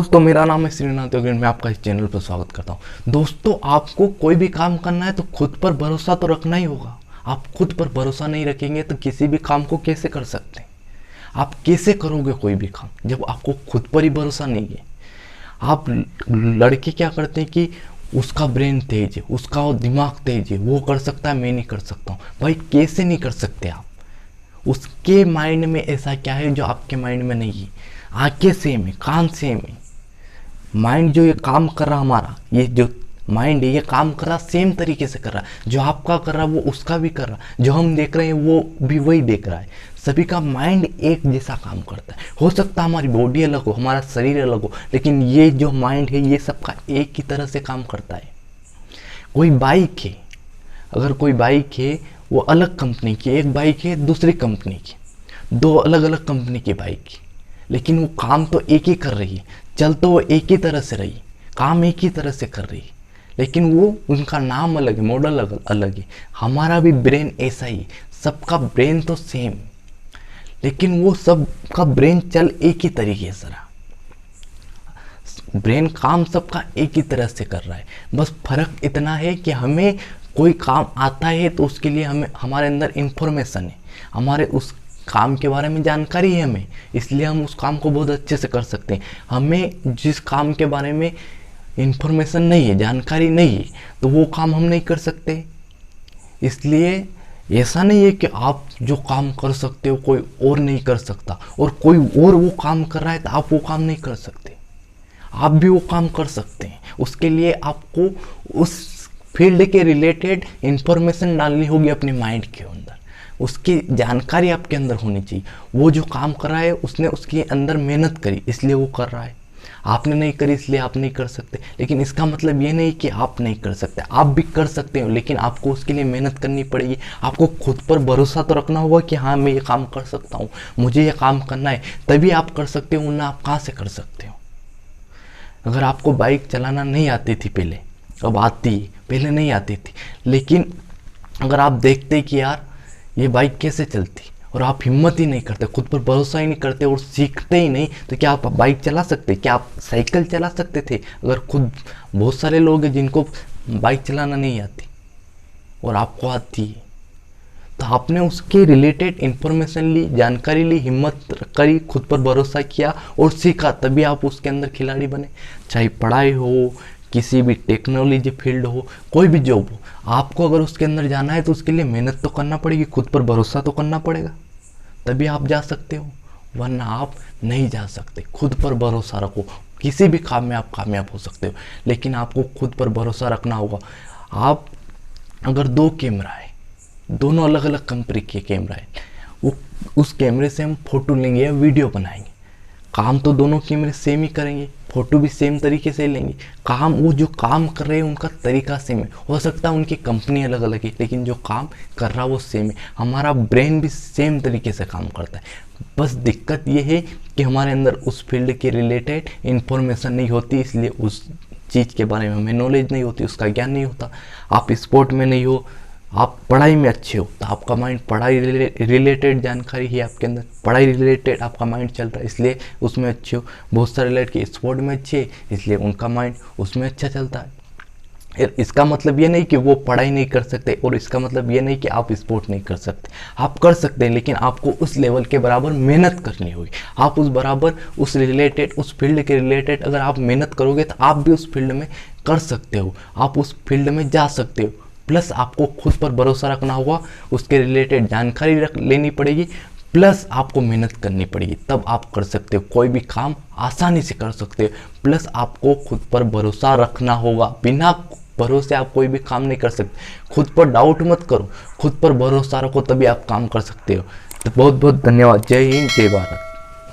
दोस्तों मेरा नाम है श्रीनाथ योगेन। मैं आपका इस चैनल पर स्वागत करता हूं। दोस्तों आपको कोई भी काम करना है तो खुद पर भरोसा तो रखना ही होगा। आप खुद पर भरोसा नहीं रखेंगे तो किसी भी काम को कैसे कर सकते हैं? आप कैसे करोगे कोई भी काम जब आपको खुद पर ही भरोसा नहीं है? आप लड़के क्या करते हैं कि उसका ब्रेन तेज है, उसका दिमाग तेज है, वो कर सकता है, मैं नहीं कर सकता हूँ। भाई कैसे नहीं कर सकते आप? उसके माइंड में ऐसा क्या है जो आपके माइंड में नहीं है? आंखें सेम है, कान सेम है, माइंड जो ये काम कर रहा हमारा, ये जो माइंड है ये काम कर रहा सेम तरीके से कर रहा है। जो आपका कर रहा है वो उसका भी कर रहा है, जो हम देख रहे हैं वो भी वही देख रहा है। सभी का माइंड एक जैसा काम करता है। हो सकता है हमारी बॉडी अलग हो, हमारा शरीर अलग हो, लेकिन ये जो माइंड है ये सबका एक ही तरह से काम करता है। कोई बाइक है, अगर कोई बाइक है वो अलग कंपनी की, एक बाइक है दूसरी कंपनी की, दो अलग अलग कंपनी की बाइक है, लेकिन वो काम तो एक ही कर रही है, चल तो वो एक ही तरह से रही, काम एक ही तरह से कर रही है, लेकिन वो उनका नाम अलग है, मॉडल अलग है। हमारा भी ब्रेन ऐसा ही, सबका ब्रेन तो सेम, लेकिन वो सबका ब्रेन चल एक ही तरीके से रहा। ब्रेन काम सबका एक ही तरह से कर रहा है, बस फर्क इतना है कि हमें कोई काम आता है तो उसके लिए हमें हमारे अंदर इंफॉर्मेशन है, हमारे उस काम के बारे में जानकारी है हमें, इसलिए हम उस काम को बहुत अच्छे से कर सकते हैं। हमें जिस काम के बारे में इंफॉर्मेशन नहीं है, जानकारी नहीं है, तो वो काम हम नहीं कर सकते। इसलिए ऐसा नहीं है कि आप जो काम कर सकते हो कोई और नहीं कर सकता, और कोई और वो काम कर रहा है तो आप वो काम नहीं कर सकते। आप भी वो काम कर सकते हैं। उसके लिए आपको उस फील्ड के रिलेटेड इंफॉर्मेशन डालनी होगी अपने माइंड के अंदर, उसकी जानकारी आपके अंदर होनी चाहिए। वो जो काम कर रहा है उसने उसके अंदर मेहनत करी इसलिए वो कर रहा है, आपने नहीं करी इसलिए आप नहीं कर सकते। लेकिन इसका मतलब ये नहीं कि आप नहीं कर सकते, आप भी कर सकते हो, लेकिन आपको उसके लिए मेहनत करनी पड़ेगी। आपको खुद पर भरोसा तो रखना होगा कि हाँ मैं ये काम कर सकता हूँ, मुझे ये काम करना है, तभी आप कर सकते हो, वरना आप कहाँ से कर सकते हो? अगर आपको बाइक चलाना नहीं आती थी पहले, अब आती है, पहले नहीं आती थी, लेकिन अगर आप देखते कि यार ये बाइक कैसे चलती, और आप हिम्मत ही नहीं करते, खुद पर भरोसा ही नहीं करते और सीखते ही नहीं, तो क्या आप बाइक चला सकते? क्या आप साइकिल चला सकते थे? अगर खुद बहुत सारे लोग हैं जिनको बाइक चलाना नहीं आती और आपको आती है, तो आपने उसके रिलेटेड इंफॉर्मेशन ली, जानकारी ली, हिम्मत करी, खुद पर भरोसा किया और सीखा, तभी आप उसके अंदर खिलाड़ी बने। चाहे पढ़ाई हो, किसी भी टेक्नोलॉजी फील्ड हो, कोई भी जॉब हो, आपको अगर उसके अंदर जाना है तो उसके लिए मेहनत तो करना पड़ेगी, खुद पर भरोसा तो करना पड़ेगा, तभी आप जा सकते हो, वरना आप नहीं जा सकते। खुद पर भरोसा रखो, किसी भी काम में आप कामयाब हो सकते हो, लेकिन आपको खुद पर भरोसा रखना होगा। आप अगर दो कैमरा है, दोनों अलग अलग कंपनी के कैमरा है, वो उस कैमरे से हम फोटो लेंगे या वीडियो बनाएंगे, काम तो दोनों कैमरे सेम ही करेंगे, फोटो भी सेम तरीके से लेंगे, काम वो जो काम कर रहे हैं उनका तरीका सेम है। हो सकता है उनकी कंपनी अलग अलग है, लेकिन जो काम कर रहा है वो सेम है। हमारा ब्रेन भी सेम तरीके से काम करता है, बस दिक्कत ये है कि हमारे अंदर उस फील्ड के रिलेटेड इंफॉर्मेशन नहीं होती, इसलिए उस चीज़ के बारे में हमें नॉलेज नहीं होती, उसका ज्ञान नहीं होता। आप स्पोर्ट में नहीं हो, आप पढ़ाई में अच्छे हो, तो आपका माइंड पढ़ाई रिलेटेड जानकारी ही आपके अंदर, पढ़ाई रिलेटेड आपका माइंड चल रहा है, इसलिए उसमें अच्छे हो। बहुत सारे लड़के स्पोर्ट में अच्छे, इसलिए उनका माइंड उसमें अच्छा चलता है। इसका मतलब ये नहीं कि वो पढ़ाई नहीं कर सकते, और इसका मतलब ये नहीं कि आप स्पोर्ट नहीं कर सकते। आप कर सकते हैं, लेकिन आपको उस लेवल के बराबर मेहनत करनी होगी। आप उस बराबर उस रिलेटेड, उस फील्ड के रिलेटेड अगर आप मेहनत करोगे तो आप भी उस फील्ड में कर सकते हो, आप उस फील्ड में जा सकते हो। प्लस आपको खुद पर भरोसा रखना होगा, उसके रिलेटेड जानकारी लेनी पड़ेगी, प्लस आपको मेहनत करनी पड़ेगी, तब आप कर सकते हो, कोई भी काम आसानी से कर सकते हो। प्लस आपको खुद पर भरोसा रखना होगा, बिना भरोसे आप कोई भी काम नहीं कर सकते। खुद पर डाउट मत करो, खुद पर भरोसा रखो, तभी आप काम कर सकते हो। तो बहुत बहुत धन्यवाद। जय हिंद, जय भारत।